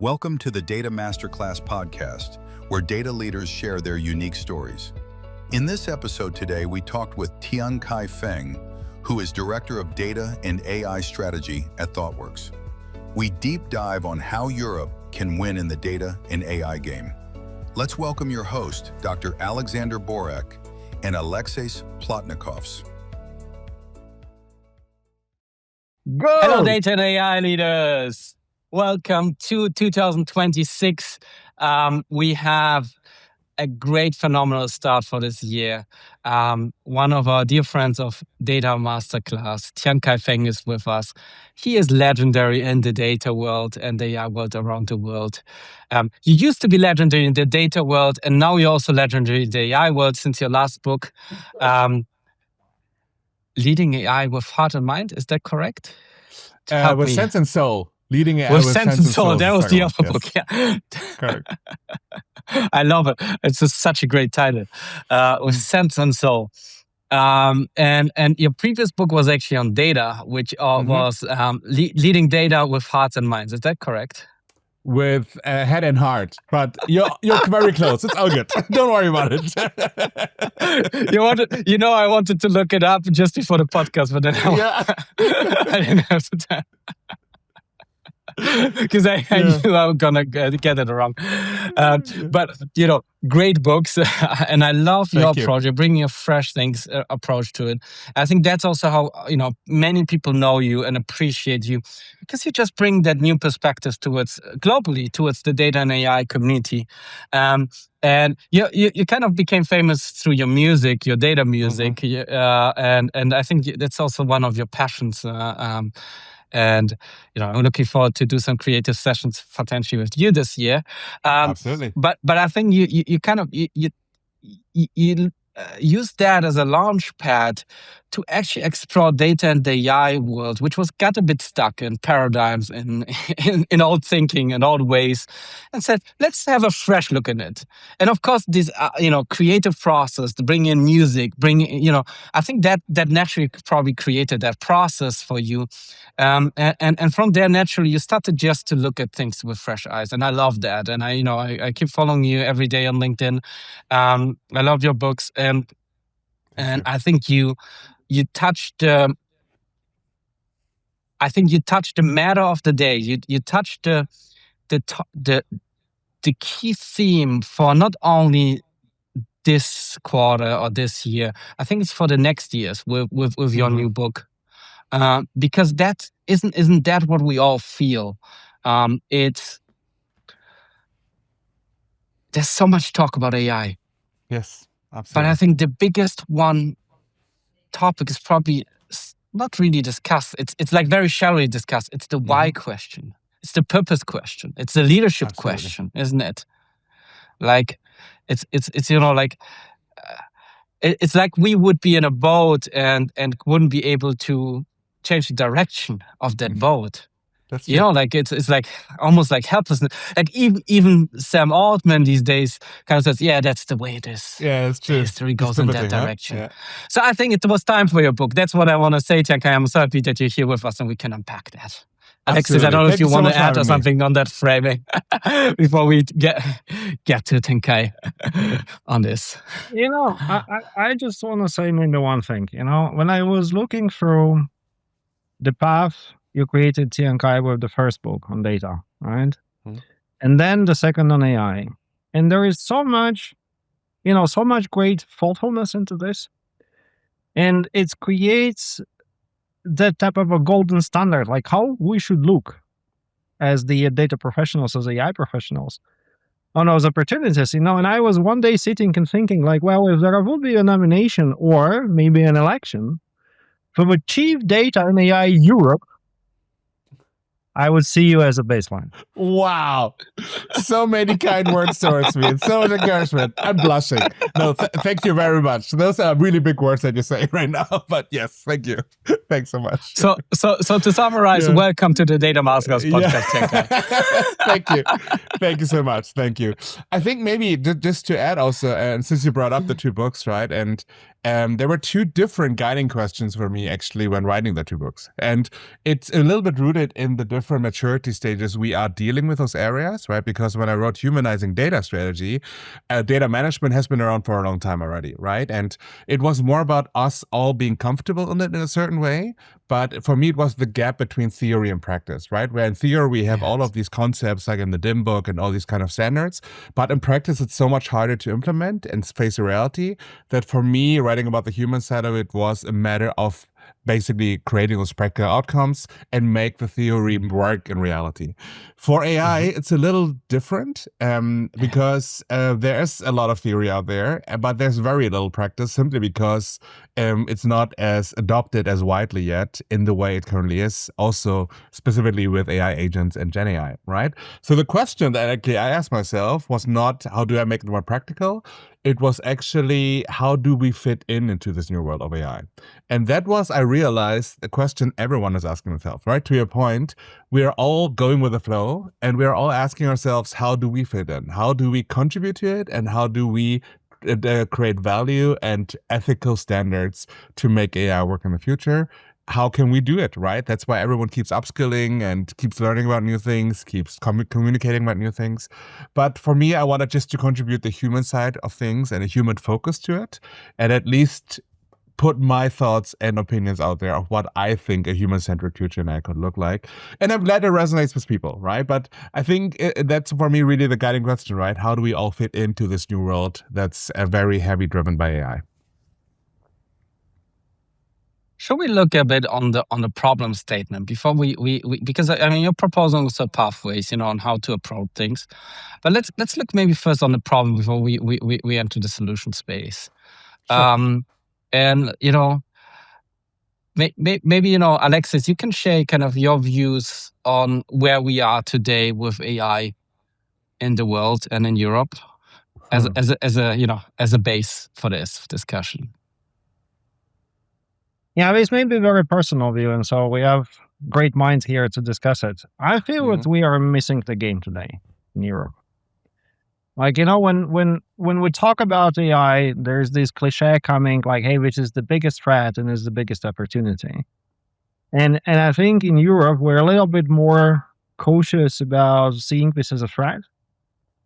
Welcome to the Data Masterclass Podcast, where data leaders share their unique stories. In this episode today, we talked with Tiankai Feng, who is Director of Data and AI Strategy at Thoughtworks. We deep dive on how Europe can win in the data and AI game. Let's welcome your host, Dr. Alexander Borek and Aleksejs Plotnikovs. Go! Hello, data and AI leaders. Welcome to 2026. We have a great, phenomenal start for this year. One of our dear friends of Data Masterclass, Tiankai Feng, is with us. He is legendary in the data world and the AI world around the world. You used to be legendary in the data world, and now you're also legendary in the AI world since your last book, Leading AI with Heart and Mind. Is that correct? With Sense and Soul. Leading AI with Sense and Soul. That was the other book. Yeah. Correct. I love it. It's such a great title. With Sense and Soul. And your previous book was actually on data, which was leading data with hearts and minds. Is that correct? With head and heart, but you're very close. It's all good. Don't worry about it. I wanted to look it up just before the podcast, but then I didn't have the time. Because I knew I was gonna get it wrong. But great books, and I love your approach. You're bringing a fresh approach to it. I think that's also how many people know you and appreciate you, because you just bring that new perspective globally towards the data and AI community. And you kind of became famous through your music, your data music, and I think that's also one of your passions. And I'm looking forward to do some creative sessions potentially with you this year. Absolutely. But I think you kind of use that as a launch pad to actually explore data and the AI world, which got a bit stuck in paradigms in old thinking and old ways, and said, let's have a fresh look at it. And of course, this creative process to bring in music, I think that naturally probably created that process for you. And from there, naturally, you started just to look at things with fresh eyes. And I love that. And I keep following you every day on LinkedIn. I love your books. And I think you touched the matter of the day. You touched the key theme for not only this quarter or this year. I think it's for the next years with your new book. Because that isn't that what we all feel? There's so much talk about AI. Yes, absolutely. But I think the biggest topic is probably not really discussed. It's like very shallowly discussed. It's the why question. It's the purpose question. It's the leadership question, isn't it? Like it's like we would be in a boat and wouldn't be able to change the direction of that boat. That's it's like almost like helplessness. Like even Sam Altman these days kind of says, yeah, that's the way it is. Yeah, that's true. History goes in that direction. Yeah. So I think it was time for your book. That's what I want to say, Tiankai. I'm so happy that you're here with us and we can unpack that. Alexis, I don't know if you want to add or something on that framing before we get to Tiankai on this. I just want to say maybe one thing. When I was looking through the path, you created Tiankai with the first book on data, right? And then the second on AI. And there is so much great thoughtfulness into this. And it creates that type of a golden standard, like how we should look as the data professionals, as AI professionals on those opportunities, And I was one day sitting and thinking like, well, if there would be a nomination or maybe an election for the chief data and AI Europe, I would see you as a baseline. Wow. So many kind words towards me. It's so much encouragement. I'm blushing. No, thank you very much. Those are really big words that you're saying right now. But yes, thank you. Thanks so much. So to summarize, welcome to the Data Masterclass Podcast. Thank you. Thank you so much. Thank you. I think maybe just to add also, and since you brought up the two books, right? And there were two different guiding questions for me actually when writing the two books. And it's a little bit rooted in the different maturity stages we are dealing with those areas, right? Because when I wrote Humanizing Data Strategy, data management has been around for a long time already, right? And it was more about us all being comfortable in it in a certain way. But for me, it was the gap between theory and practice, right? Where in theory, we have all of these concepts like in the DIM book and all these kind of standards. But in practice, it's so much harder to implement and face a reality that for me, writing about the human side of it was a matter of basically creating those practical outcomes and make the theory work in reality. For AI, it's a little different because there is a lot of theory out there, but there's very little practice simply because it's not as adopted as widely yet in the way it currently is, also specifically with AI agents and Gen AI, right? So the question that I asked myself was not how do I make it more practical? It was actually how do we fit into this new world of AI? And that was, I realized, the question everyone is asking themselves, right? To your point, we are all going with the flow and we are all asking ourselves, how do we fit in? How do we contribute to it? And how do we create value and ethical standards to make AI work in the future? How can we do it, right? That's why everyone keeps upskilling and keeps learning about new things, keeps communicating about new things. But for me, I wanted just to contribute the human side of things and a human focus to it, and at least put my thoughts and opinions out there of what I think a human-centric future in AI could look like. And I'm glad it resonates with people, right? But I think that's for me really the guiding question, right? How do we all fit into this new world that's very heavy driven by AI? Should we look a bit on the problem statement before we because I mean you're proposing also pathways, on how to approach things, but let's look maybe first on the problem before we enter the solution space. Sure. And maybe Aleksejs, you can share kind of your views on where we are today with AI in the world and in Europe as a base for this discussion. Yeah, this may be very personal view, and so we have great minds here to discuss it. I feel that we are missing the game today in Europe. Like, when we talk about AI, there's this cliche coming like, hey, which is the biggest threat and is the biggest opportunity. And I think in Europe, we're a little bit more cautious about seeing this as a threat.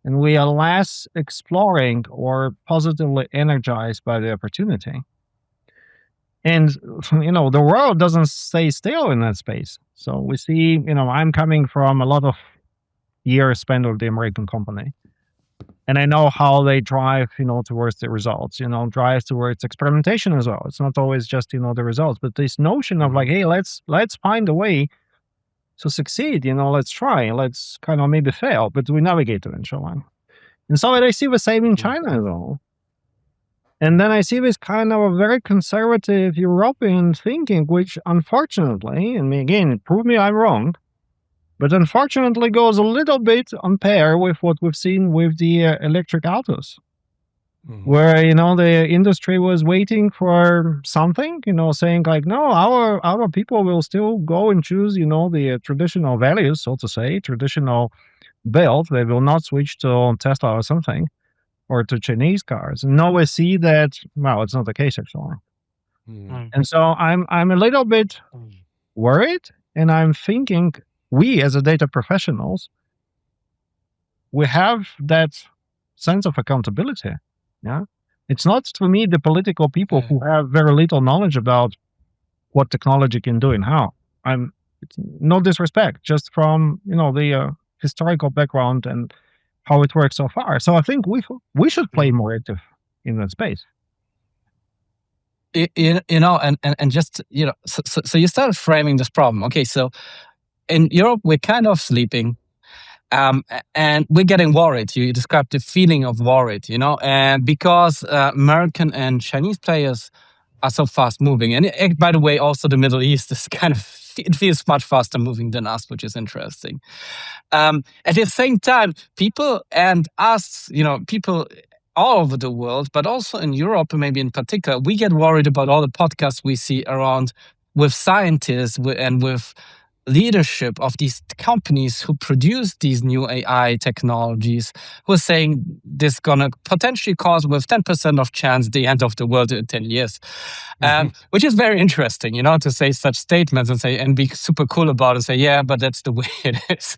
And we are less exploring or positively energized by the opportunity. And, the world doesn't stay still in that space. So we see, I'm coming from a lot of years spent with the American company. And I know how they drive, towards the results, drive towards experimentation as well. It's not always just, the results, but this notion of like, hey, let's find a way to succeed, let's try, let's kind of maybe fail, but we navigate eventually. And so I see the same in China as well. And then I see this kind of a very conservative European thinking, which unfortunately, and again, prove me I'm wrong, but unfortunately goes a little bit on pair with what we've seen with the electric autos, where, the industry was waiting for something, saying like, no, our people will still go and choose, the traditional values, so to say, traditional build. They will not switch to Tesla or something, or to Chinese cars. And now we see that, well, it's not the case actually. And so I'm a little bit worried, and I'm thinking we as a data professionals, we have that sense of accountability. Yeah, it's not for me the political people who have very little knowledge about what technology can do and how. It's no disrespect, just from the historical background and how it works so far. So I think we should play more active in that space. And just so you started framing this problem. Okay, so in Europe we're kind of sleeping, and we're getting worried. You described the feeling of worried, and because American and Chinese players are so fast moving, and by the way, also the Middle East is it feels much faster moving than us, which is interesting. At the same time, people and us, people all over the world, but also in Europe, maybe in particular, we get worried about all the podcasts we see around with scientists and with leadership of these companies who produce these new AI technologies who are saying this is going to potentially cause with 10% of chance the end of the world in 10 years. Which is very interesting, to say such statements and be super cool about it and say, yeah, but that's the way it is.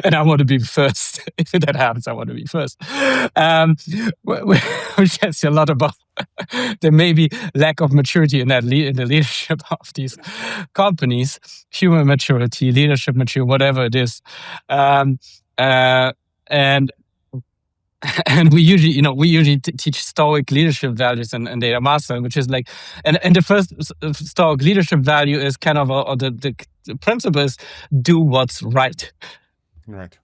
And I want to be first. If that happens, I want to be first. Which says a lot about there may be lack of maturity in in the leadership of these companies, human maturity, leadership maturity, whatever it is. And we usually teach Stoic leadership values in Data Master, which is like, and the first Stoic leadership value is kind of, or the principle is do what's right. Right.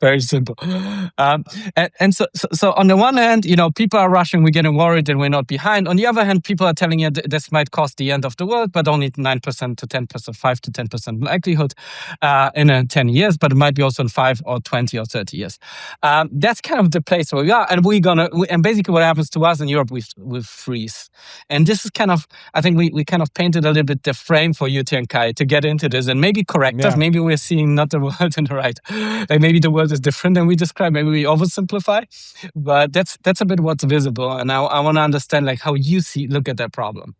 Very simple. And so on the one hand, people are rushing, we're getting worried and we're not behind. On the other hand, people are telling you this might cost the end of the world, but only 9% to 10%, 5 to 10% likelihood in 10 years, but it might be also in 5 or 20 or 30 years. That's kind of the place where we are. And and basically what happens to us in Europe, we freeze. And this is kind of, I think we kind of painted a little bit the frame for you, Tiankai, to get into this and maybe correct us. Maybe we're seeing not the world in the right. Like maybe the world is different than we describe. Maybe we oversimplify, but that's a bit what's visible. And I want to understand like how you look at that problem.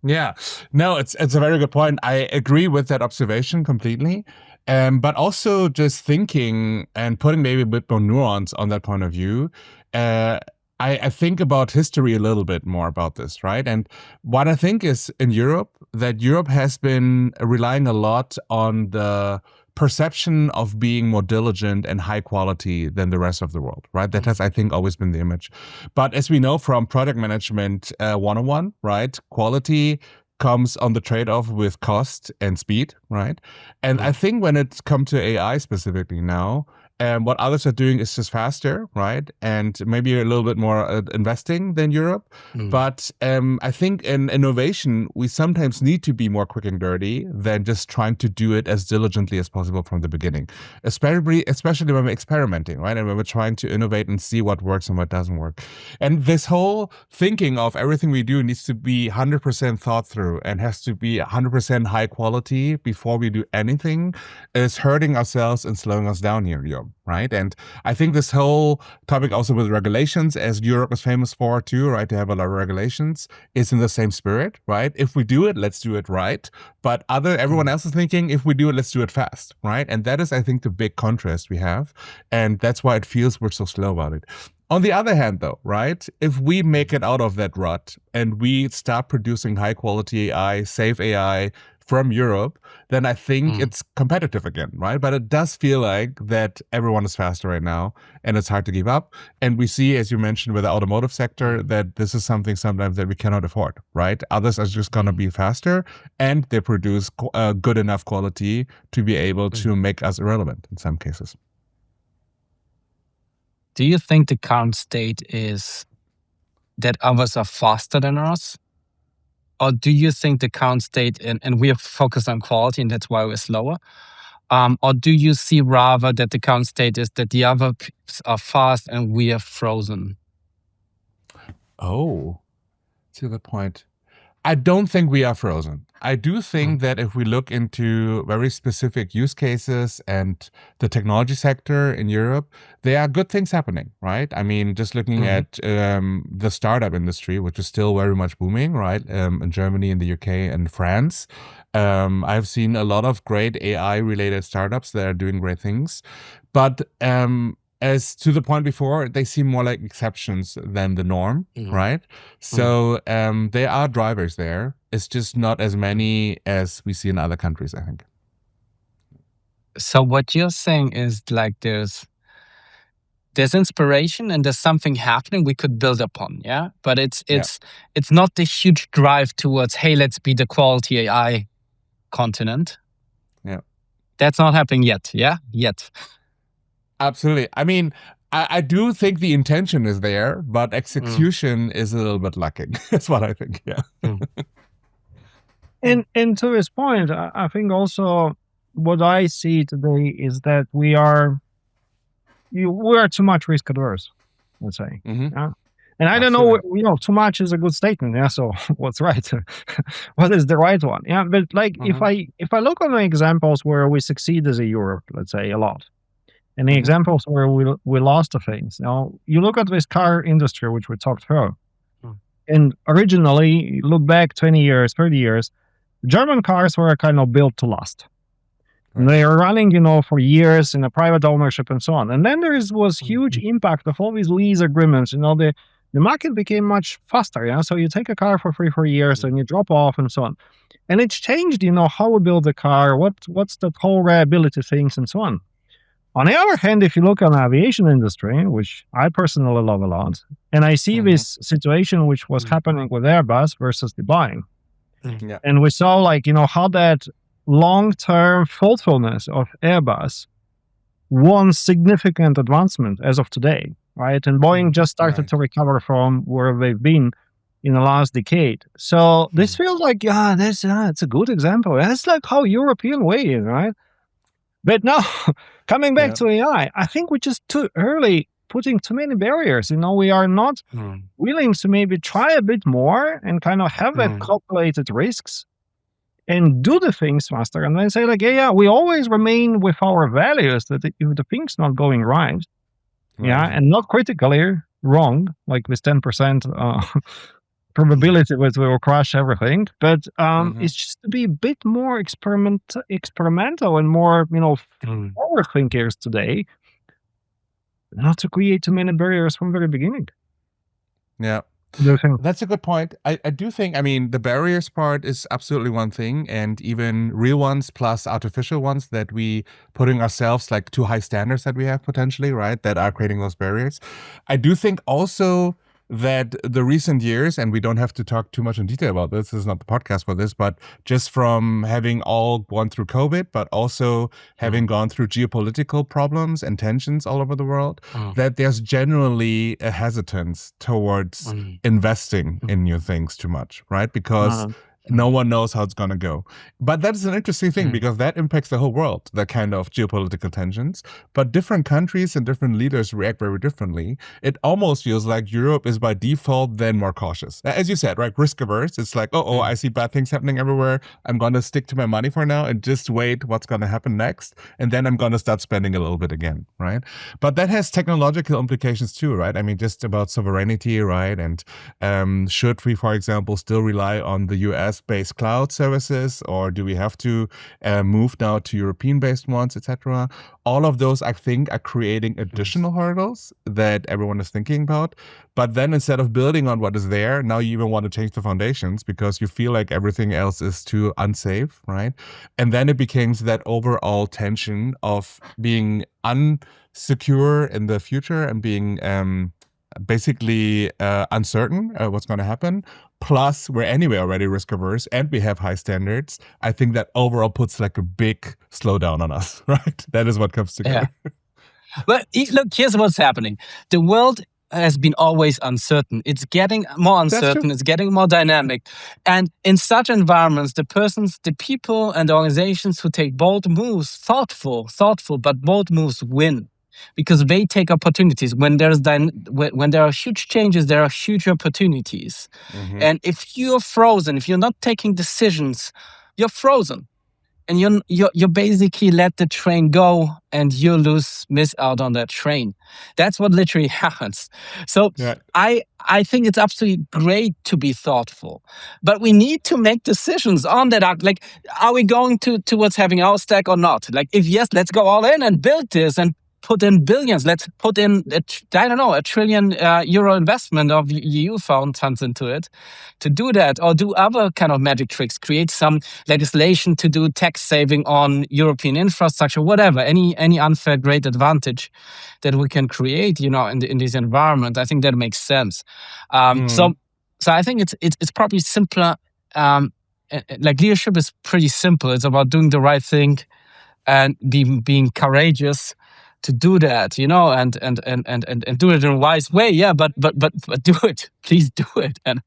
Yeah, no, it's a very good point. I agree with that observation completely. But also just thinking and putting maybe a bit more nuance on that point of view. I think about history a little bit more about this, right? And what I think is in Europe, that Europe has been relying a lot on the perception of being more diligent and high quality than the rest of the world, right? That has, I think, always been the image. But as we know from product management 101, right? Quality comes on the trade-off with cost and speed, right? And I think when it comes to AI specifically now, what others are doing is just faster, right? And maybe a little bit more investing than Europe. But I think in innovation, we sometimes need to be more quick and dirty than just trying to do it as diligently as possible from the beginning, especially when we're experimenting, right? And when we're trying to innovate and see what works and what doesn't work. And this whole thinking of everything we do needs to be 100% thought through and has to be 100% high quality before we do anything is hurting ourselves and slowing us down here in Europe. Right. And I think this whole topic also with regulations, as Europe is famous for too, right, to have a lot of regulations, is in the same spirit, right? If we do it, let's do it right. But everyone else is thinking, if we do it, let's do it fast, right? And that is, I think, the big contrast we have. And that's why it feels we're so slow about it. On the other hand, though, right, if we make it out of that rut and we start producing high quality AI, safe AI, from Europe, then I think it's competitive again, right? But it does feel like that everyone is faster right now and it's hard to keep up. And we see, as you mentioned, with the automotive sector, that this is something sometimes that we cannot afford, right? Others are just going to be faster and they produce good enough quality to be able to make us irrelevant in some cases. Do you think the current state is that others are faster than us? Or do you think the current state, and we are focused on quality and that's why we're slower? Or do you see rather that the current state is that the others are fast and we are frozen? Oh, that's a good point. I don't think we are frozen. I do think that if we look into very specific use cases and the technology sector in Europe, there are good things happening, right? I mean, just looking at the startup industry, which is still very much booming, right? In Germany, in the UK, and France. I've seen a lot of great AI-related startups that are doing great things. But as to the point before, they seem more like exceptions than the norm, right? So there are drivers there. It's just not as many as we see in other countries, I think. So what you're saying is like there's inspiration and there's something happening we could build upon, yeah? But it's not the huge drive towards, hey, let's be the quality AI continent. Yeah. That's not happening yet, yeah? Yet. Absolutely. I mean, I do think the intention is there, but execution is a little bit lacking. That's what I think, yeah. And to his point, I think also what I see today is that we are too much risk adverse, let's say. Yeah? And I don't know, too much is a good statement. Yeah. So what's right? What is the right one? Yeah. But like, if I look on the examples where we succeed as a Europe, let's say a lot, and the examples where we lost the things. Now, you look at this car industry, which we talked through, and originally, you look back 20 years, 30 years, German cars were kind of built to last. Right. And they are running, for years in a private ownership and so on. And then there was huge impact of all these lease agreements. The market became much faster. Yeah. So you take a car for 3-4 years and you drop off and so on. And it's changed, how we build the car, what's the whole reliability things and so on. On the other hand, if you look on the aviation industry, which I personally love a lot, and I see this situation which was happening with Airbus versus the Boeing. Yeah. And we saw how that long-term thoughtfulness of Airbus won significant advancement as of today, right? And Boeing just started to recover from where they've been in the last decade. So this feels like, it's a good example. That's like how European way is, right? But now, coming back to AI, I think we're just too early putting too many barriers. We are not willing to maybe try a bit more and kind of have that calculated risks and do the things faster. And then say we always remain with our values that if the thing's not going right, and not critically wrong, like with 10% probability that we will crash everything, but it's just to be a bit more experimental and more, forward thinkers today, not to create too many barriers from the very beginning. Yeah. That's a good point. I do think, the barriers part is absolutely one thing, and even real ones plus artificial ones that we putting ourselves like too high standards that we have potentially, right, that are creating those barriers. I do think also that the recent years, and we don't have to talk too much in detail about this is not the podcast for this, but just from having all gone through COVID, but also having gone through geopolitical problems and tensions all over the world, that there's generally a hesitance towards investing in new things too much, right? Because no one knows how it's going to go. But that's an interesting thing because that impacts the whole world, that kind of geopolitical tensions. But different countries and different leaders react very differently. It almost feels like Europe is by default then more cautious. As you said, right, risk averse. It's like, I see bad things happening everywhere. I'm going to stick to my money for now and just wait what's going to happen next. And then I'm going to start spending a little bit again, right? But that has technological implications too, right? Just about sovereignty, right? And should we, for example, still rely on the US-based cloud services, or do we have to move now to European-based ones, etc.? All of those, I think, are creating additional hurdles that everyone is thinking about. But then instead of building on what is there, now you even want to change the foundations because you feel like everything else is too unsafe, right? And then it becomes that overall tension of being unsecure in the future and being basically uncertain what's going to happen. Plus, we're anyway already risk averse and we have high standards. I think that overall puts like a big slowdown on us, right? That is what comes together. Yeah. But look, here's what's happening. The world has been always uncertain. It's getting more uncertain. It's getting more dynamic. And in such environments, the people and the organizations who take bold moves, thoughtful, but bold moves win. Because they take opportunities. When there are huge changes, there are huge opportunities. And if you're frozen, if you're not taking decisions, you're frozen. And you basically let the train go and you miss out on that train. That's what literally happens. So I think it's absolutely great to be thoughtful, but we need to make decisions on that. Like, are we going towards having our stack or not? Like, if yes, let's go all in and build this and put in billions. Let's put in, a $1 trillion euro investment of EU funds into it to do that, or do other kind of magic tricks, create some legislation to do tax saving on European infrastructure, whatever, any unfair great advantage that we can create, in this environment. I think that makes sense. So I think it's probably simpler. Like, leadership is pretty simple. It's about doing the right thing and being courageous to do that, and do it in a wise way. Yeah, but do it. Please do it. And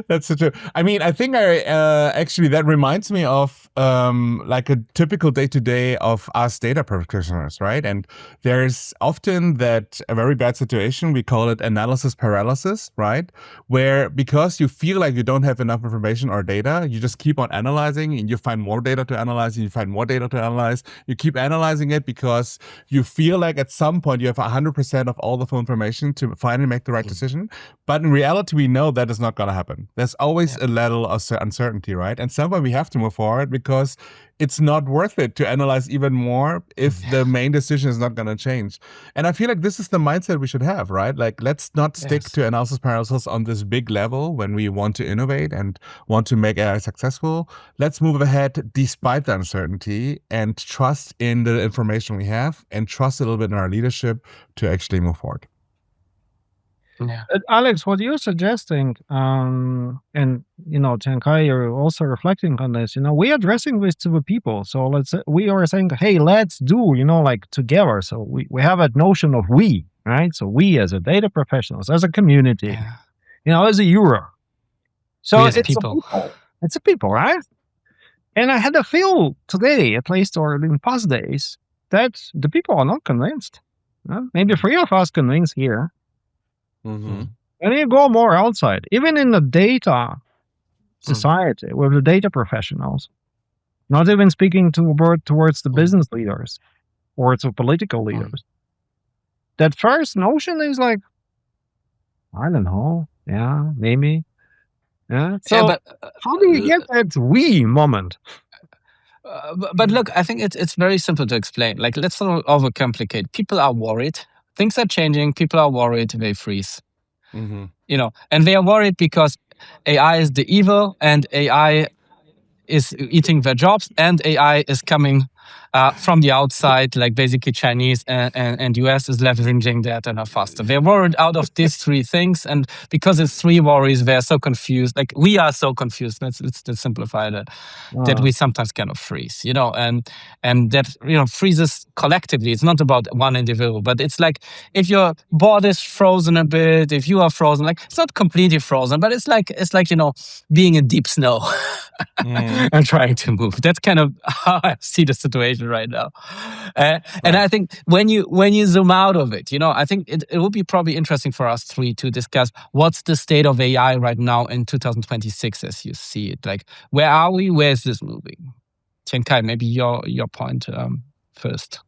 That's so true. I mean, I think actually that reminds me of like a typical day-to-day of us data practitioners, right? And there's often that a very bad situation, we call it analysis paralysis, right? Where because you feel like you don't have enough information or data, you just keep on analyzing and you find more data to analyze and you find more data to analyze. You keep analyzing it because you feel like at some point you have 100% of all the full information to finally make the right decision. But in reality, we know that is not going to happen. There's always a level of uncertainty, right? And somewhere we have to move forward because it's not worth it to analyze even more if the main decision is not going to change. And I feel like this is the mindset we should have, right? Like, let's not stick to analysis paralysis on this big level when we want to innovate and want to make AI successful. Let's move ahead despite the uncertainty and trust in the information we have and trust a little bit in our leadership to actually move forward. Yeah. Alex, what you're suggesting, and Tiankai, you're also reflecting on this. We are addressing this to the people. So we are saying, hey, let's do, like together. So we have a notion of we, right? So we as a data professionals, as a community, as a Euro. So it's people. It's a people, right? And I had a feel today, at least, or in past days, that the people are not convinced. Maybe 3 of us convinced here. Mm-hmm. And you go more outside, even in the data society with the data professionals, not even speaking towards the business leaders or to political leaders. That first notion is like, I don't know. Yeah, maybe. Yeah. So but, how do you get that we moment? But look, I think it's very simple to explain. Like, let's not overcomplicate. People are worried. Things are changing. People are worried. They freeze. Mm-hmm. And they are worried because AI is the evil, and AI is eating their jobs, and AI is coming from the outside, like basically Chinese and US is leveraging that and are faster. They're worried out of these 3 things, and because it's 3 worries, they're so confused. Like, we are so confused. Let's simplify that. That we sometimes kind of freeze, and that freezes collectively. It's not about one individual, but it's like if your board is frozen a bit, if you are frozen, like it's not completely frozen, but it's like being in deep snow and trying to move. That's kind of how I see the situation right now. And I think when you zoom out of it, I think it would be probably interesting for us 3 to discuss what's the state of AI right now in 2026 as you see it. Like, where are we? Where is this moving? Tiankai, maybe your point first.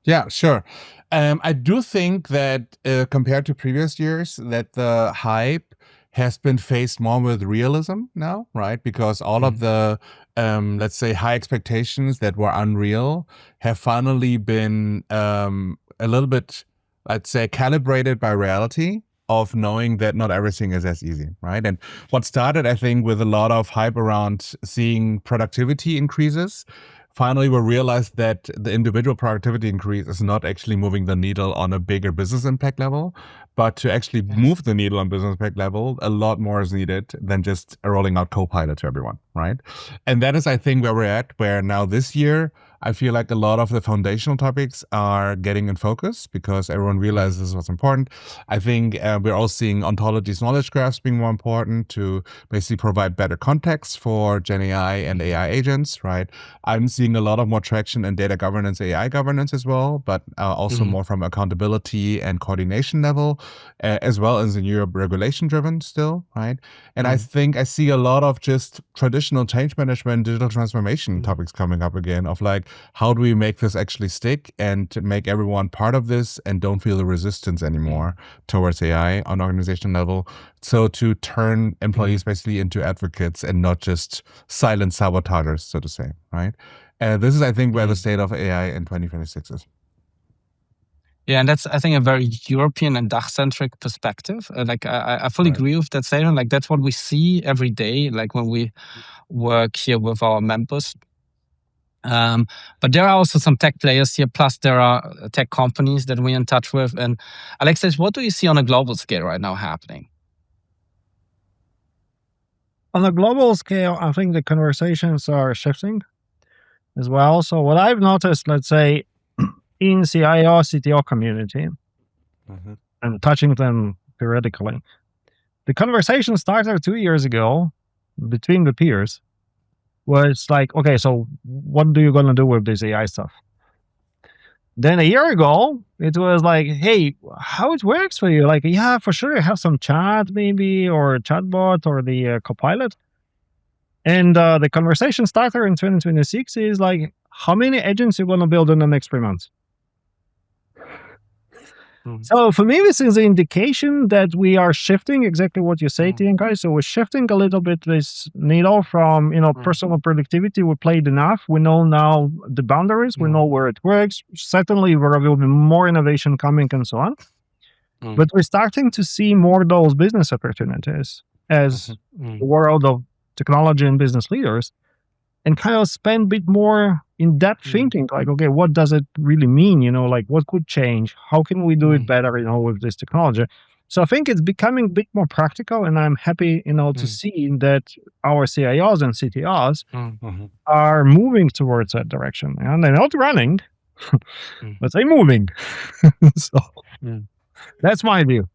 Yeah, sure. I do think that compared to previous years, that the hype has been faced more with realism now, right? Because all of the, let's say, high expectations that were unreal have finally been a little bit, let's say, calibrated by reality of knowing that not everything is as easy, right? And what started, I think, with a lot of hype around seeing productivity increases, finally we realized that the individual productivity increase is not actually moving the needle on a bigger business impact level, but to actually move the needle on business impact level, a lot more is needed than just rolling out Copilot to everyone, right? And that is, I think, where we're at, where now this year, I feel like a lot of the foundational topics are getting in focus because everyone realizes this was important. I think we're all seeing ontologies, knowledge graphs being more important to basically provide better context for Gen AI and AI agents, right? I'm seeing a lot of more traction in data governance, AI governance as well, but also more from accountability and coordination level, as well as in Europe regulation driven still, right? And I think I see a lot of just traditional change management, digital transformation topics coming up again of like, how do we make this actually stick and make everyone part of this and don't feel the resistance anymore towards AI on organization level? So to turn employees basically into advocates and not just silent sabotagers, so to say, right? This is, I think, where the state of AI in 2026 is. Yeah, and that's, I think, a very European and DACH-centric perspective. I fully agree with that statement. Like, that's what we see every day, like when we work here with our members. But there are also some tech players here, plus there are tech companies that we're in touch with. And Aleksejs, what do you see on a global scale right now happening? On a global scale, I think the conversations are shifting as well. So what I've noticed, let's say, in CIO, CTO community, and touching them periodically, the conversation started 2 years ago between the peers was like, okay, so what are you going to do with this AI stuff? Then a year ago, it was like, hey, how it works for you? Like, yeah, for sure, you have some chat maybe, or a chatbot, or the Copilot. And the conversation starter in 2026 is like, how many agents you're going to build in the next 3 months? So for me, this is an indication that we are shifting exactly what you say, Tiankai. So we're shifting a little bit this needle from, personal productivity. We played enough. We know now the boundaries. We know where it works. Certainly, there will be more innovation coming and so on. But we're starting to see more of those business opportunities as the world of technology and business leaders, and kind of spend a bit more in-depth thinking, like, okay, what does it really mean? Like, what could change? How can we do it better, with this technology? So I think it's becoming a bit more practical, and I'm happy, to see that our CIOs and CTOs are moving towards that direction. And they're not running, but they're moving. So that's my view.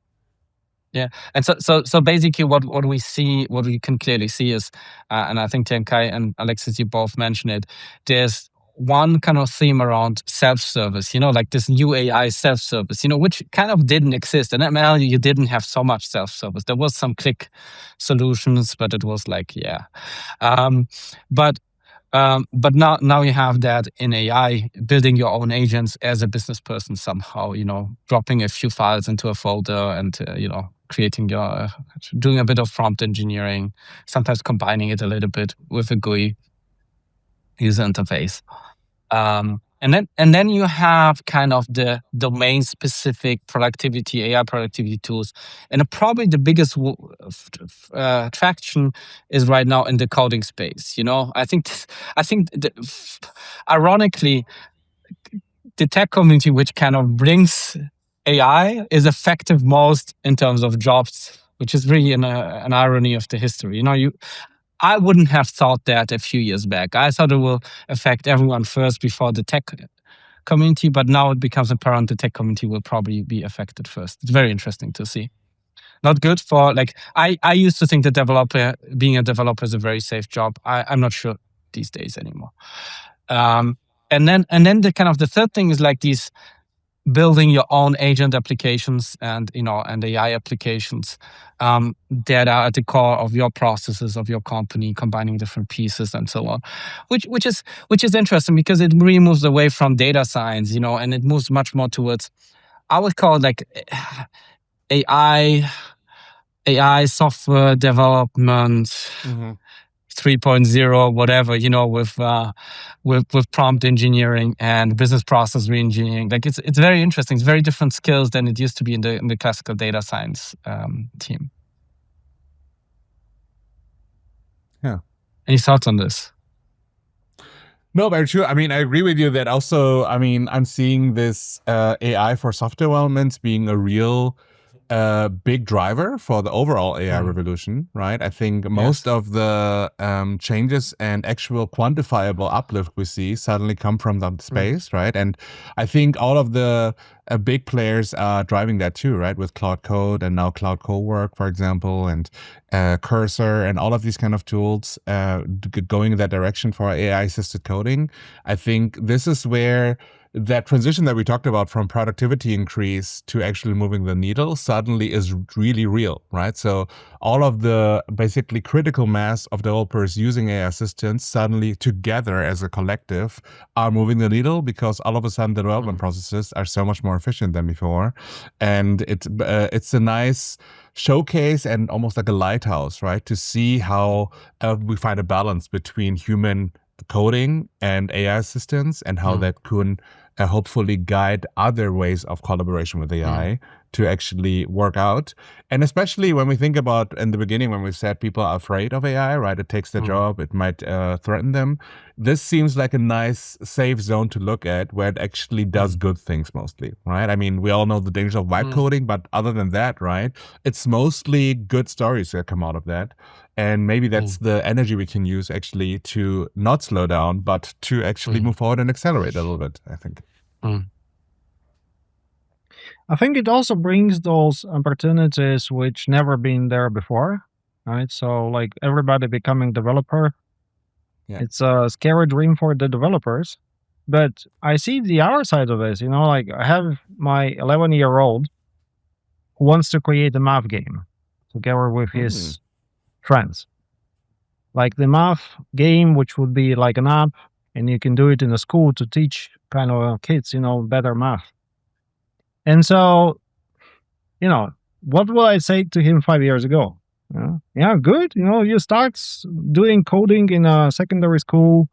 Yeah, and so basically, what we can clearly see is, and I think Tiankai and Aleksejs, you both mentioned it. There's one kind of theme around self-service, like this new AI self-service, which kind of didn't exist. In ML, you didn't have so much self-service. There was some click solutions, but it was like, but now you have that in AI, building your own agents as a business person somehow, dropping a few files into a folder and, creating doing a bit of prompt engineering, sometimes combining it a little bit with a GUI user interface. And then you have kind of the domain-specific AI productivity tools, and probably the biggest traction is right now in the coding space. I think ironically, the tech community, which kind of brings AI, is effective most in terms of jobs, which is really an irony of the history. I wouldn't have thought that a few years back. I thought it will affect everyone first before the tech community, but now it becomes apparent the tech community will probably be affected first. It's very interesting to see. Not good for, I used to think that being a developer is a very safe job. I'm not sure these days anymore. And then the kind of the third thing is like these building your own agent applications and AI applications that are at the core of your processes of your company, combining different pieces and so on, which is interesting because it really moves away from data science, and it moves much more towards, I would call it like AI software development. 3.0, whatever, with prompt engineering and business process reengineering. Like it's very interesting. It's very different skills than it used to be in the classical data science team. Yeah. Any thoughts on this? No, very true. I mean, I agree with you that also, I'm seeing this AI for software development being a real big driver for the overall AI revolution, right? I think most of the changes and actual quantifiable uplift we see suddenly come from that space, right? And I think all of the big players are driving that too, right? With Cloud Code and now Cloud Cowork, for example, and Cursor and all of these kind of tools going in that direction for AI-assisted coding. I think this is where that transition that we talked about from productivity increase to actually moving the needle suddenly is really real, right? So all of the basically critical mass of developers using AI assistants suddenly together as a collective are moving the needle because all of a sudden the development processes are so much more efficient than before. And it's a nice showcase and almost like a lighthouse, right? To see how we find a balance between human coding and AI assistants and how that could hopefully guide other ways of collaboration with AI to actually work out. And especially when we think about in the beginning, when we said people are afraid of AI, right? It takes their job, it might threaten them. This seems like a nice safe zone to look at where it actually does good things mostly, right? I mean, we all know the dangers of vibe coding, but other than that, right? It's mostly good stories that come out of that. And maybe that's the energy we can use actually to not slow down, but to actually move forward and accelerate a little bit, I think. I think it also brings those opportunities which never been there before, right? So like everybody becoming developer, it's a scary dream for the developers. But I see the other side of this, like I have my 11-year-old who wants to create a math game together with his friends. Like the math game, which would be like an app, and you can do it in a school to teach kind of kids, better math. And so, what will I say to him 5 years ago? Yeah, good. You start doing coding in a secondary school,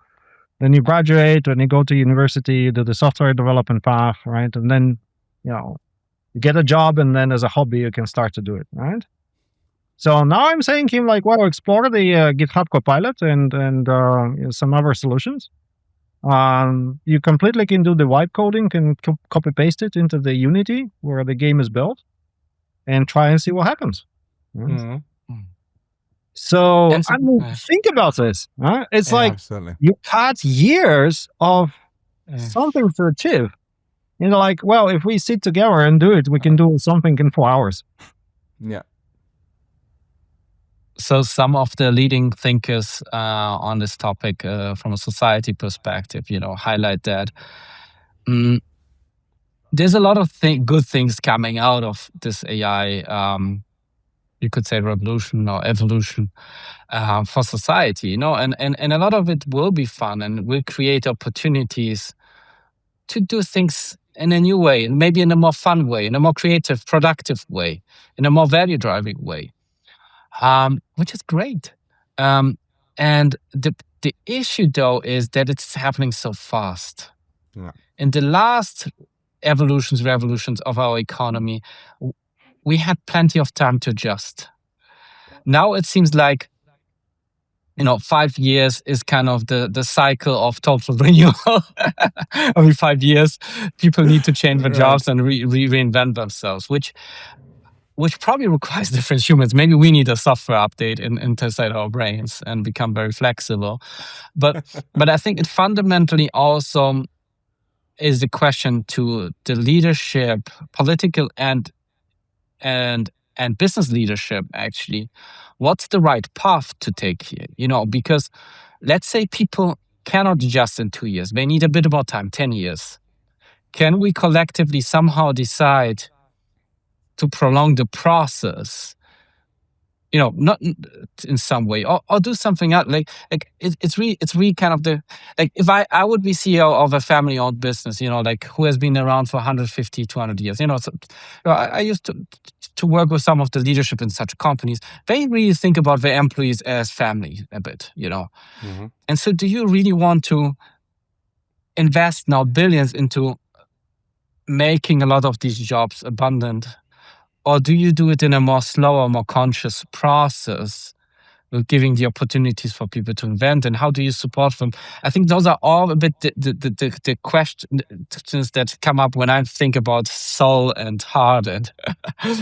then you graduate, and you go to university, you do the software development path, right? And then, you get a job, and then as a hobby, you can start to do it, right? So now I'm saying to him, like, well, explore the GitHub Copilot and some other solutions. You completely can do the vibe coding, can copy paste it into the Unity where the game is built, and try and see what happens. So I mean, think about this. It's like absolutely. You had years of something to achieve. Like, well, if we sit together and do it, we can do something in 4 hours. Yeah. So some of the leading thinkers on this topic from a society perspective, highlight that there's a lot of good things coming out of this AI, you could say revolution or evolution for society, and a lot of it will be fun and will create opportunities to do things in a new way, and maybe in a more fun way, in a more creative, productive way, in a more value-driving way. Which is great. And the issue, though, is that it's happening so fast. Yeah. In the last revolutions of our economy, we had plenty of time to adjust. Now it seems like, 5 years is kind of the cycle of total renewal. Every 5 years, people need to change their jobs and reinvent themselves, which probably requires different humans. Maybe we need a software update inside our brains and become very flexible. But I think it fundamentally also is the question to the leadership, political and business leadership, actually. What's the right path to take here? Because let's say people cannot adjust in 2 years. They need a bit more time, 10 years. Can we collectively somehow decide to prolong the process, not in some way, or do something else? Like it's really kind of if I would be CEO of a family-owned business, like who has been around for 150, 200 years, so, I used to work with some of the leadership in such companies. They really think about their employees as family a bit, Mm-hmm. And so do you really want to invest now billions into making a lot of these jobs abundant? Or do you do it in a more slower, more conscious process, with giving the opportunities for people to invent? And how do you support them? I think those are all a bit the questions that come up when I think about soul and heart and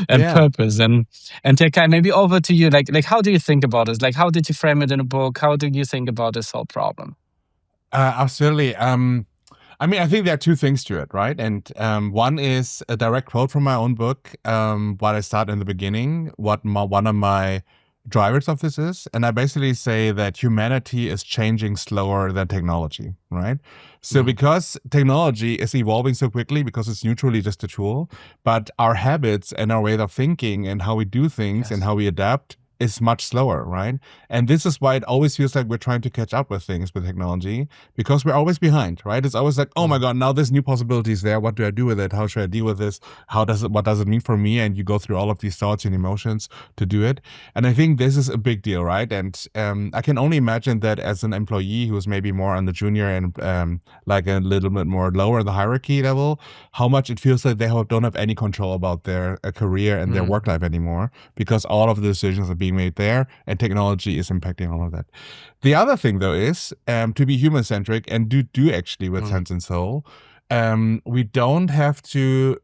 purpose. And Tiankai, maybe over to you. Like how do you think about this? Like, how did you frame it in a book? How do you think about this whole problem? Absolutely. I think there are two things to it, right? And one is a direct quote from my own book, what I start in the beginning, one of my drivers of this is. And I basically say that humanity is changing slower than technology, right? So because technology is evolving so quickly, because it's neutrally just a tool, but our habits and our way of thinking and how we do things and how we adapt is much slower, right? And this is why it always feels like we're trying to catch up with things with technology, because we're always behind, right? It's always like, oh my God, now this new possibility is there. What do I do with it? How should I deal with this? What does it mean for me? And you go through all of these thoughts and emotions to do it. And I think this is a big deal, right? And I can only imagine that as an employee who's maybe more on the junior and like a little bit more lower the hierarchy level, how much it feels like they don't have any control about their career and their work life anymore, because all of the decisions are being made there, and technology is impacting all of that. The other thing, though, is to be human-centric and do actually with sense and soul. We don't have to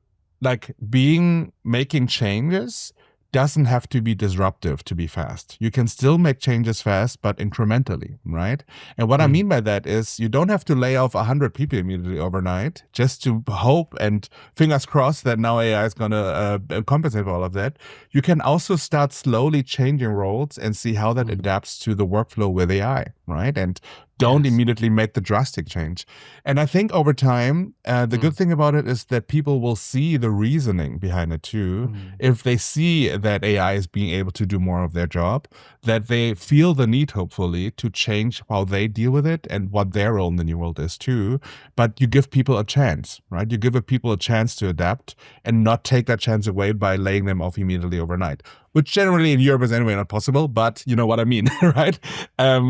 making changes doesn't have to be disruptive to be fast. You can still make changes fast, but incrementally, right? And what I mean by that is you don't have to lay off 100 people immediately overnight just to hope and fingers crossed that now AI is going to compensate for all of that. You can also start slowly changing roles and see how that adapts to the workflow with AI, right? And don't immediately make the drastic change. And I think over time, the good thing about it is that people will see the reasoning behind it too. If they see that AI is being able to do more of their job, that they feel the need, hopefully, to change how they deal with it and what their role in the new world is too. But you give people a chance, right? You give people a chance to adapt and not take that chance away by laying them off immediately overnight, which generally in Europe is anyway not possible, but you know what I mean, right?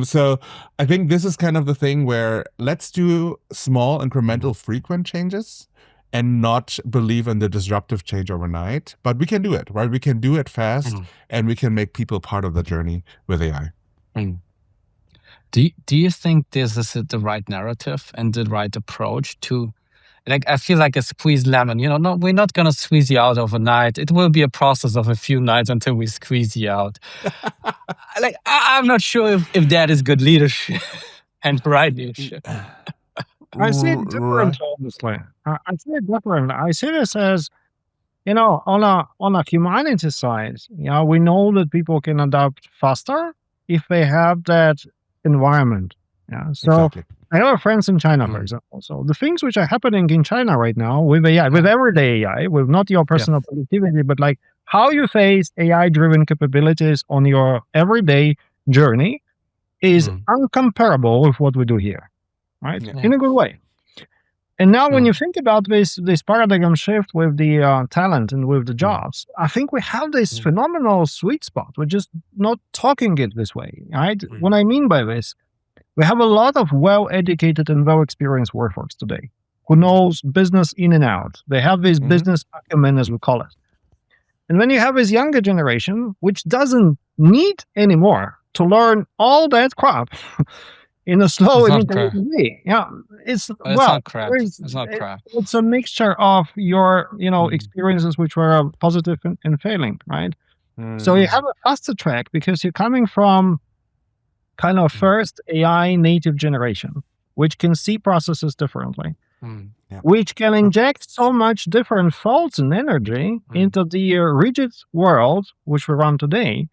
So I think this is kind of the thing where let's do small, incremental, frequent changes and not believe in the disruptive change overnight. But we can do it, right? We can do it fast and we can make people part of the journey with AI. Do you think this is the right narrative and the right approach to, like, I feel like a squeezed lemon, no, we're not going to squeeze you out overnight. It will be a process of a few nights until we squeeze you out. Like, I'm not sure if that is good leadership and right leadership. I see it different, honestly. I see it different. I see this as, on a humanity side, we know that people can adapt faster if they have that environment. Yeah. So exactly. I have friends in China, for example. So the things which are happening in China right now with AI, with everyday AI, with not your personal productivity, but like how you face AI-driven capabilities on your everyday journey is uncomparable with what we do here, right? In a good way. And now when you think about this paradigm shift with the talent and with the jobs, I think we have this phenomenal sweet spot. We're just not talking it this way, right? What I mean by this, we have a lot of well-educated and well-experienced workforce today who knows business in and out. They have this business acumen, as we call it. And when you have this younger generation, which doesn't need anymore to learn all that crap in a slow and way. Yeah, it's not crap. It's not crap. It's a mixture of your, experiences which were positive and failing, right? So you have a faster track because you're coming from kind of first AI native generation, which can see processes differently, which can inject so much different thoughts and energy into the rigid world which we run today.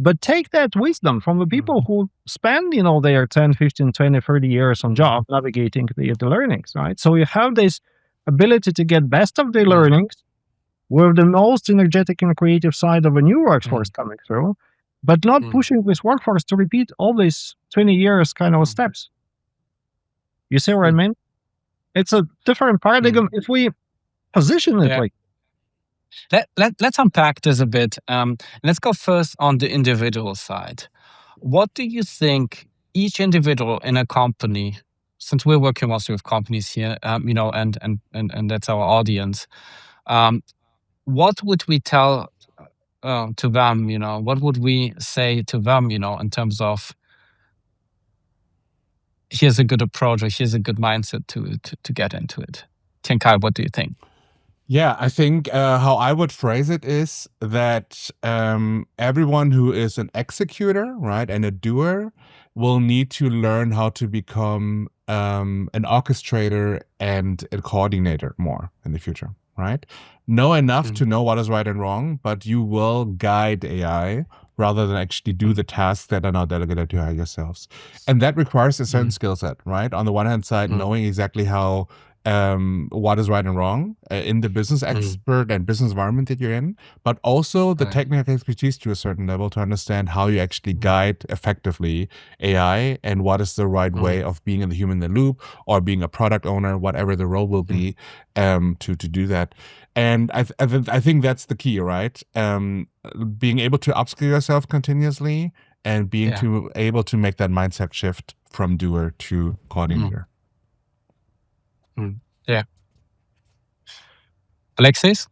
But take that wisdom from the people who spend, their 10, 15, 20, 30 years on job navigating the learnings, right? So you have this ability to get best of the learnings with the most energetic and creative side of a new workforce coming through, but not pushing this workforce to repeat all these 20 years kind of steps. You see what I mean? It's a different paradigm if we position it like. Let's unpack this a bit. Let's go first on the individual side. What do you think each individual in a company, since we're working mostly with companies here, and that's our audience, what would we tell to them? What would we say to them? In terms of here's a good approach or here's a good mindset to get into it. Tiankai, what do you think? Yeah, I think how I would phrase it is that everyone who is an executor, right, and a doer will need to learn how to become an orchestrator and a coordinator more in the future, right? Know enough to know what is right and wrong, but you will guide AI rather than actually do the tasks that are now delegated to AI yourselves. And that requires a certain skill set, right? On the one hand side, knowing exactly how what is right and wrong in the business expert and business environment that you're in, but also the technical expertise to a certain level to understand how you actually guide effectively AI and what is the right way of being in the human in the loop or being a product owner, whatever the role will be, to do that. And I think that's the key, right? Being able to upskill yourself continuously and being able to make that mindset shift from doer to coordinator. Yeah. Aleksejs?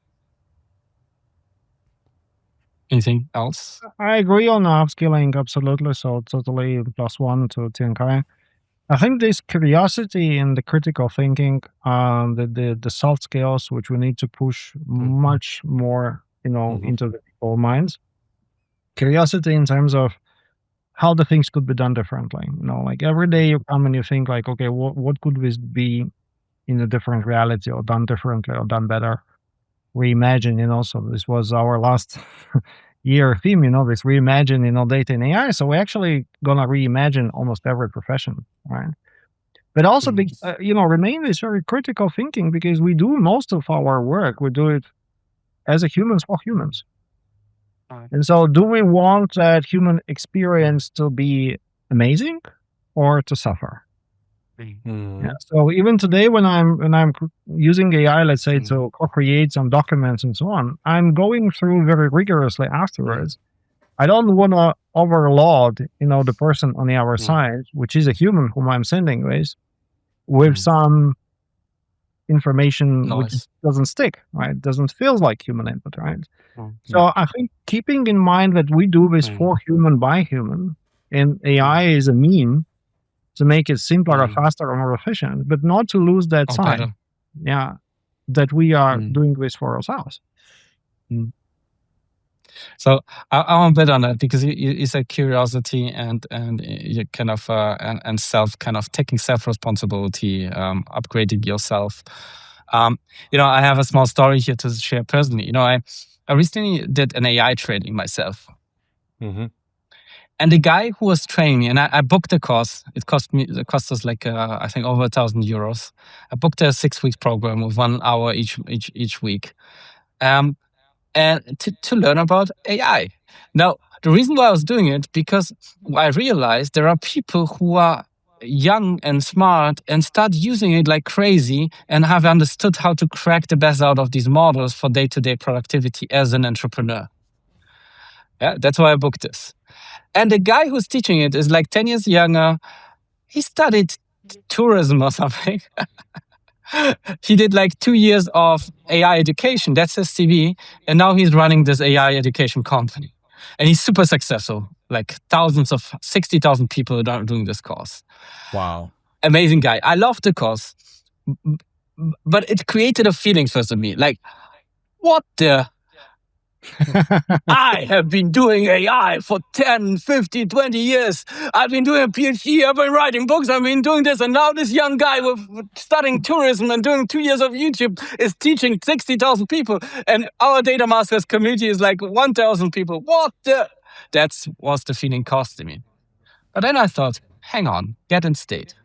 Anything else? I agree on upskilling, absolutely. So totally +1 to Tiankai. I think this curiosity and the critical thinking, the soft skills, which we need to push much more, into the people's minds. curiosity in terms of how the things could be done differently. Like every day you come and you think like, okay, what could this be in a different reality, or done differently, or done better? Reimagine, so this was our last year theme, this reimagine, data and AI. So we're actually gonna reimagine almost every profession, right? But also, remain this very critical thinking, because we do most of our work, we do it as a humans for humans. Right. And so do we want that human experience to be amazing or to suffer? Yeah. So even today, when I'm using AI, let's say, to create some documents and so on, I'm going through very rigorously afterwards. I don't want to overload, the person on the other side, which is a human whom I'm sending with some information which doesn't stick, right? Doesn't feel like human input, right? So I think keeping in mind that we do this for human by human, and AI is a mean to make it simpler, or faster, or more efficient, but not to lose that side. Better. Yeah, that we are doing this for ourselves. So I want to bet on that, because you said curiosity and you kind of and self, kind of taking self-responsibility, upgrading yourself. I have a small story here to share personally. I recently did an AI training myself. And the guy who was training me, and I booked the course. It cost us like I think over €1,000. I booked a 6-week program with 1 hour each week, and to learn about AI. Now, the reason why I was doing it, because I realized there are people who are young and smart and start using it like crazy and have understood how to crack the best out of these models for day-to-day productivity as an entrepreneur. Yeah, that's why I booked this. And the guy who's teaching it is like 10 years younger. He studied tourism or something. He did like 2 years of AI education. That's his CV. And now he's running this AI education company. And he's super successful. Like 60,000 people are doing this course. Wow. Amazing guy. I love the course. But it created a feeling first in me. Like, what the... I have been doing AI for 10, 15, 20 years. I've been doing a PhD, I've been writing books, I've been doing this. And now this young guy with studying tourism and doing 2 years of YouTube is teaching 60,000 people. And our Data Masters community is like 1,000 people. What the... That was the feeling costing me. But then I thought, hang on, get in state.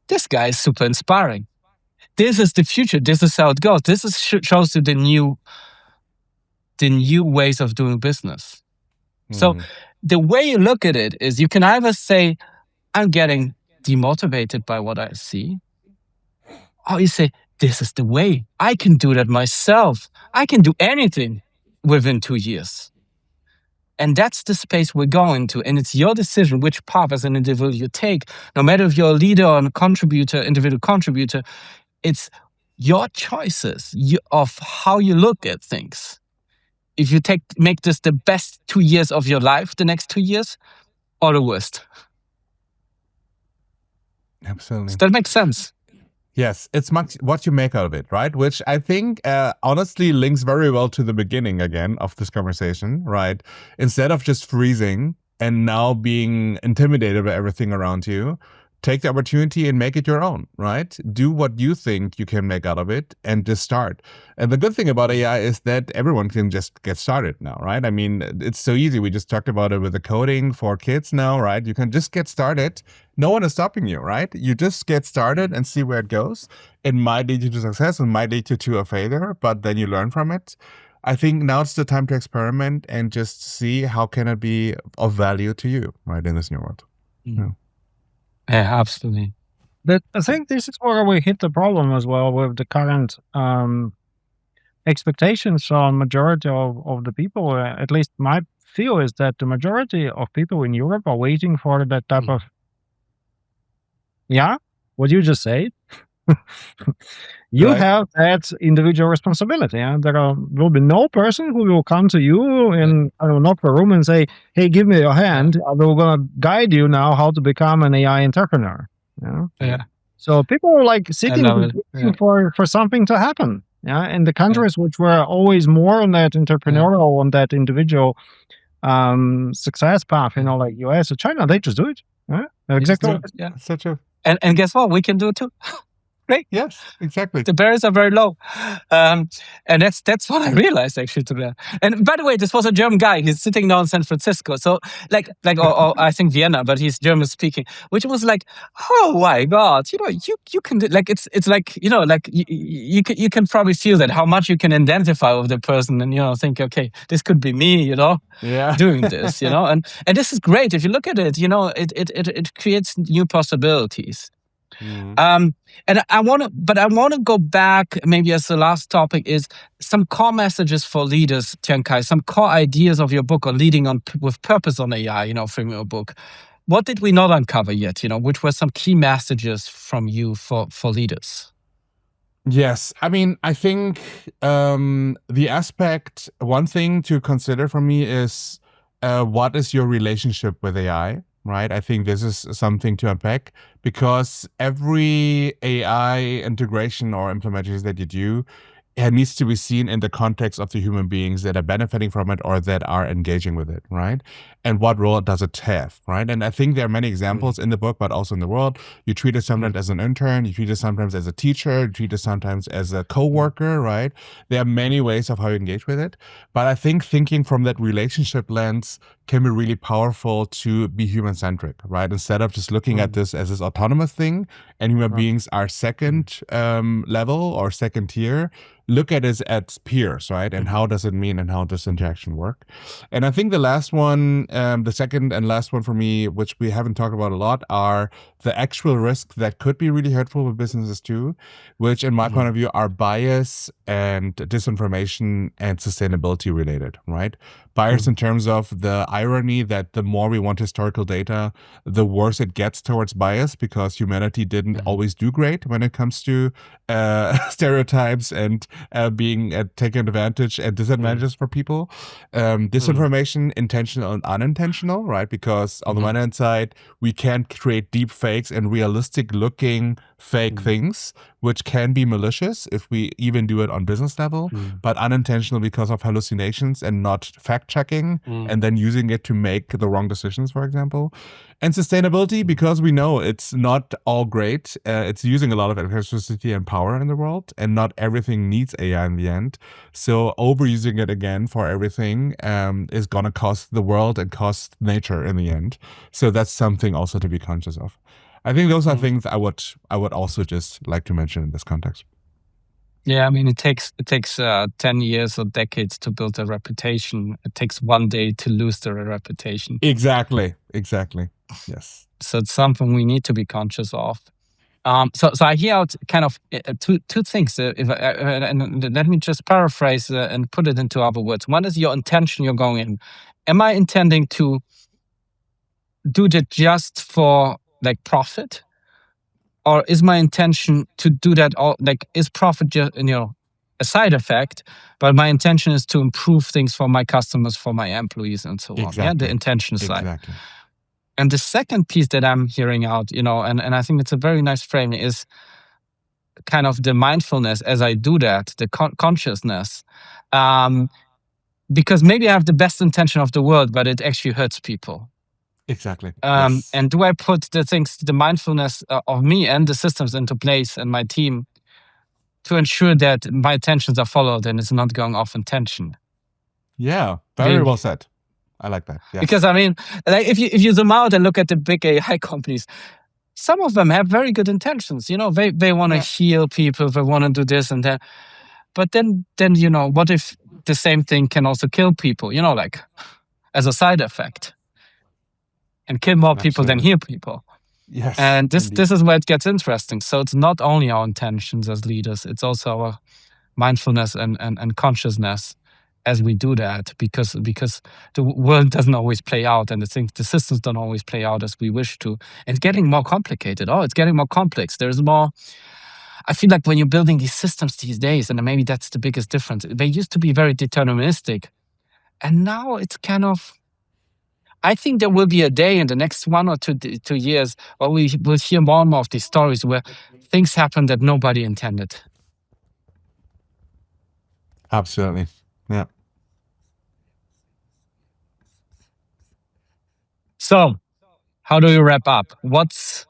This guy is super inspiring. This is the future. This is how it goes. This shows you the new ways of doing business. So the way you look at it is, you can either say, I'm getting demotivated by what I see, or you say, this is the way. I can do that myself. I can do anything within 2 years. And that's the space we're going to. And it's your decision which path as an individual you take. No matter if you're a leader or a contributor, individual contributor, it's your choices of how you look at things. If you make this the best 2 years of your life, the next 2 years, or the worst. Absolutely. Does that make sense? Yes, it's much what you make out of it, right? Which I think honestly links very well to the beginning again of this conversation, right? Instead of just freezing and now being intimidated by everything around you, take the opportunity and make it your own, right? Do what you think you can make out of it and just start. And the good thing about AI is that everyone can just get started now, right? I mean, it's so easy. We just talked about it with the coding for kids now, right? You can just get started. No one is stopping you, right? You just get started and see where it goes. It might lead you to success, it might lead you to a failure, but then you learn from it. I think now it's the time to experiment and just see how can it be of value to you, right, in this new world. Yeah. Yeah, absolutely. But I think this is where we hit the problem as well with the current expectations from majority of the people. At least my feel is that the majority of people in Europe are waiting for that type of, what you just said. You have that individual responsibility. And there will be no person who will come to you and knock the room and say, hey, give me your hand. We're going to guide you now how to become an AI entrepreneur. Yeah. So people are like sitting for something to happen. Yeah, in the countries which were always more on that entrepreneurial, on that individual success path, like US or China, they just do it. Yeah, exactly. Yeah. Such a And guess what? We can do it too. Great. yes, exactly. The barriers are very low, and that's what I realized actually today. And by the way, this was a German guy. He's sitting now in San Francisco, so or I think Vienna, but he's German speaking. Which was like, oh my God, you can do, like it's like like you can probably feel that how much you can identify with the person and think, okay, this could be me, doing this, and this is great if you look at it. It creates new possibilities. And I want to go back maybe as the last topic is some core messages for leaders, Tiankai, some core ideas of your book on leading with purpose on AI, from your book. What did we not uncover yet, which were some key messages from you for leaders? Yes. I mean, I think the aspect, one thing to consider for me is what is your relationship with AI? Right? I think this is something to unpack because every AI integration or implementation that you do, it needs to be seen in the context of the human beings that are benefiting from it or that are engaging with it, right? And what role does it have, right? And I think there are many examples in the book, but also in the world. You treat it sometimes as an intern, you treat it sometimes as a teacher, you treat it sometimes as a coworker, right? There are many ways of how you engage with it. But I think thinking from that relationship lens can be really powerful to be human-centric, right? Instead of just looking at this as this autonomous thing, and human beings are second level or second tier, look at it as peers, right? And how does it mean and how does interaction work? And I think the last one, the second and last one for me, which we haven't talked about a lot, are the actual risks that could be really hurtful with businesses too, which in my point of view are bias and disinformation and sustainability related, right? Bias in terms of the irony that the more we want historical data, the worse it gets towards bias because humanity didn't always do great when it comes to stereotypes and being taken advantage and disadvantages for people. Disinformation, intentional and unintentional, right? Because on the one hand side, we can create deep fakes and realistic looking fake things, which can be malicious if we even do it on business level, but unintentional because of hallucinations and not fact checking and then using it to make the wrong decisions, for example. And sustainability, because we know it's not all great. It's using a lot of electricity and power in the world, and not everything needs AI in the end. So overusing it again for everything is going to cost the world and cost nature in the end. So that's something also to be conscious of. I think those are things I would also just like to mention in this context. Yeah, I mean, it takes 10 years or decades to build a reputation. It takes one day to lose the reputation. Exactly. Yes. So it's something we need to be conscious of. So I hear out kind of two things. And let me just paraphrase and put it into other words. One is your intention you're going in. Am I intending to do that just for like profit? Or is my intention to do that is profit just, a side effect, but my intention is to improve things for my customers, for my employees and so on. Yeah, the intention side. Exactly. And the second piece that I'm hearing out, and I think it's a very nice frame, is kind of the mindfulness as I do that, the consciousness. Because maybe I have the best intention of the world, but it actually hurts people. Exactly. Yes. And do I put the mindfulness of me and the systems into place and my team to ensure that my intentions are followed and it's not going off intention? Yeah, very well said. I like that. Yes. Because I mean, like if you zoom out and look at the big AI companies, some of them have very good intentions. They want to heal people, they want to do this and that. But then what if the same thing can also kill people? Like as a side effect. And kill more people than heal people. Yes. And this is where it gets interesting. So it's not only our intentions as leaders, it's also our mindfulness and consciousness as we do that, because the world doesn't always play out, and the systems don't always play out as we wish to. It's getting more complicated. It's getting more complex. There's more. I feel like when you're building these systems these days, and maybe that's the biggest difference, they used to be very deterministic. And now it's kind of, I think there will be a day in the next 1 or 2 years where we will hear more and more of these stories where things happen that nobody intended. Absolutely. Yeah. So, how do you wrap up? What's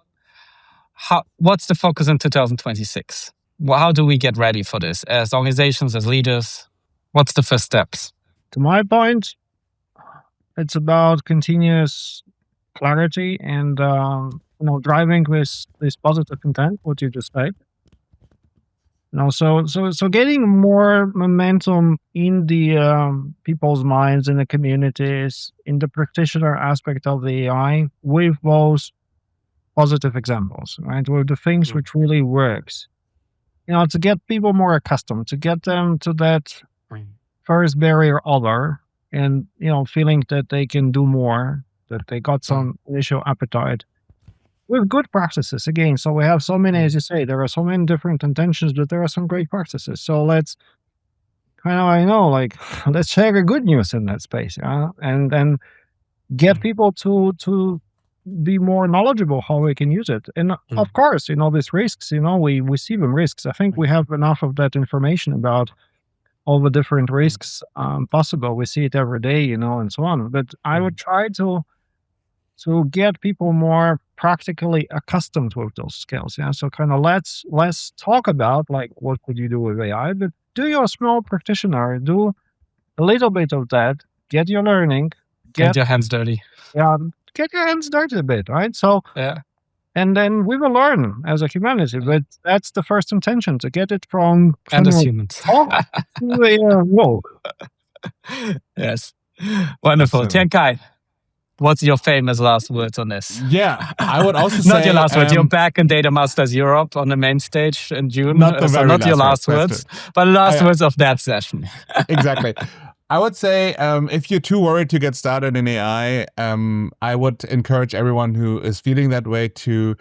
the focus in 2026? How do we get ready for this as organizations, as leaders? What's the first steps? To my point, it's about continuous clarity and driving with this positive intent, what you just said. So getting more momentum in the people's minds, in the communities, in the practitioner aspect of the AI with those positive examples, right? With the things which really works. To get people more accustomed, to get them to that first barrier other, and feeling that they can do more, that they got some initial appetite with good practices again. So we have so many, as you say, there are so many different intentions, but there are some great practices. So let's let's share the good news in that space, and then get people to be more knowledgeable how we can use it. And of course, these risks, we see them risks. I think we have enough of that information about all the different risks possible. We see it every day, and so on. But I would try to get people more practically accustomed with those skills. Yeah. So kind of let's talk about like what could you do with AI, but do your small practitioner, do a little bit of that, get your learning, get your hands dirty. Yeah, get your hands dirty a bit, right? So yeah. And then we will learn as a humanity, but that's the first intention, to get it from and as humans talk to a walk. Yes. Wonderful. Absolutely. Tiankai, what's your famous last words on this? Yeah, I would also say... Not your last words. You're back in Data Masters Europe on the main stage in June. Not the very your last words, but the last words of that session. Exactly. I would say if you're too worried to get started in AI, I would encourage everyone who is feeling that way to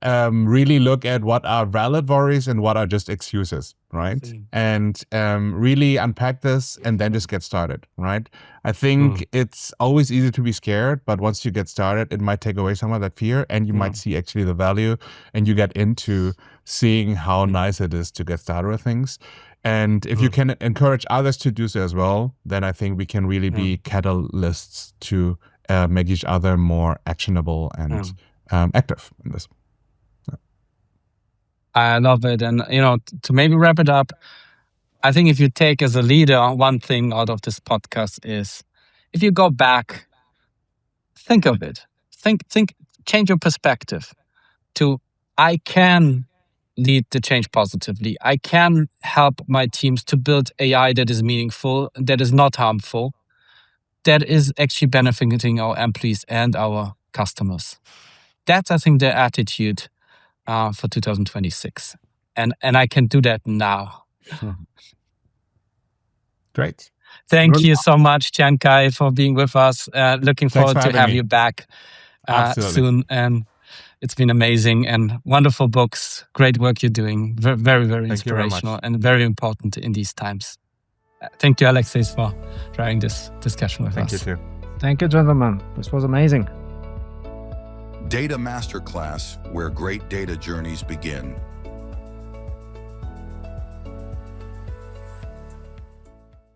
really look at what are valid worries and what are just excuses, right? And really unpack this and then just get started, right? I think it's always easy to be scared, but once you get started, it might take away some of that fear, and you might see actually the value, and you get into seeing how nice it is to get started with things. And if you can encourage others to do so as well, then I think we can really be catalysts to make each other more actionable and active in this. I love it. And, to maybe wrap it up, I think if you take as a leader, one thing out of this podcast is, if you go back, think of it. Change your perspective to, I can lead the change positively. I can help my teams to build AI that is meaningful, that is not harmful, that is actually benefiting our employees and our customers. That's, I think, the attitude for 2026. And I can do that now. Great. Thank you so much, Tiankai, for being with us. Looking forward to have you back soon. And it's been amazing and wonderful books. Great work you're doing. Very, very inspirational and very important in these times. Thank you, Aleksejs, for driving this discussion with us. Thank you too. Thank you, gentlemen. This was amazing. Data Masterclass, where great data journeys begin.